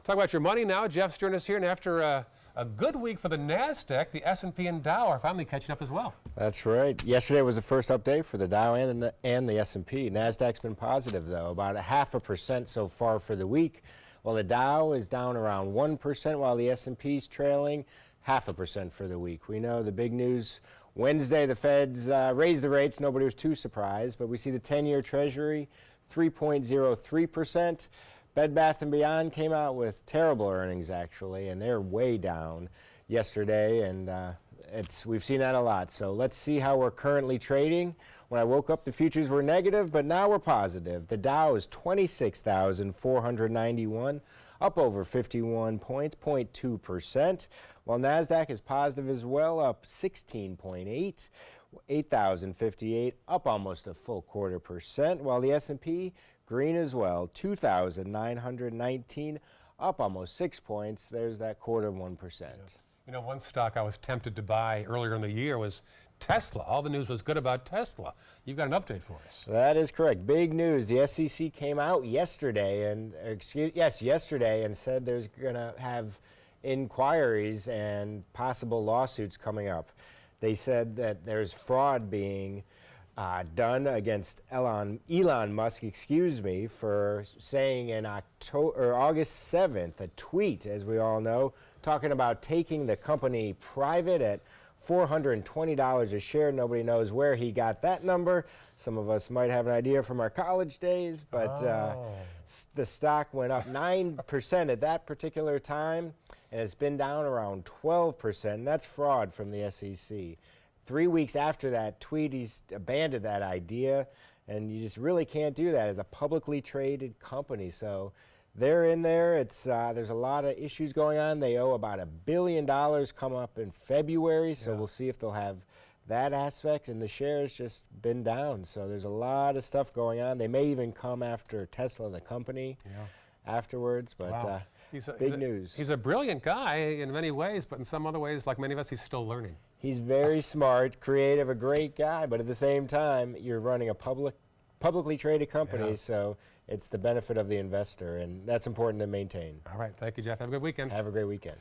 Talk about your money now. Jeff Stern is here, and after a good week for the NASDAQ, the S&P and Dow are finally catching up as well. That's right. Yesterday was the first update for the Dow and the S&P. NASDAQ's been positive, though, about 0.5% so far for the week. While the Dow is down around 1%, while the S&P's trailing 0.5% for the week. We know the big news Wednesday, the Feds raised the rates. Nobody was too surprised, but we see the 10-year Treasury 3.03%. Bed Bath & Beyond came out with terrible earnings, actually, and they're way down yesterday, and we've seen that a lot. So let's see how we're currently trading. When I woke up, the futures were negative, but now we're positive. The Dow is 26,491, up over 51 points, 0.2%, while NASDAQ is positive as well, up 16.8, 8,058, up almost a full 0.25%, while the S&P green as well, 2,919, up almost 6 points. There's that 0.25%. You know, one stock I was tempted to buy earlier in the year was Tesla. All the news was good about Tesla. You've got an update for us. That is correct. Big news. The SEC came out yesterday and said there's going to have inquiries and possible lawsuits coming up. They said that there's fraud being done against Elon Musk, for saying in August 7th, a tweet, as we all know, talking about taking the company private at $420 a share. Nobody knows where he got that number. Some of us might have an idea from our college days, but the stock went up 9% at that particular time, and it's been down around 12%. That's fraud from the SEC. 3 weeks after that tweet, he's abandoned that idea, and you just really can't do that as a publicly traded company. So they're in there. There's a lot of issues going on. They owe about $1 billion come up in February, so we'll see if they'll have that aspect, and the shares just been down. So there's a lot of stuff going on. They may even come after Tesla, the company, afterwards, but wow. Big news. He's a brilliant guy in many ways, but in some other ways, like many of us, he's still learning. He's very smart, creative, a great guy, but at the same time, you're running a publicly traded company, so it's the benefit of the investor, and that's important to maintain. All right. Thank you, Jeff. Have a good weekend. Have a great weekend.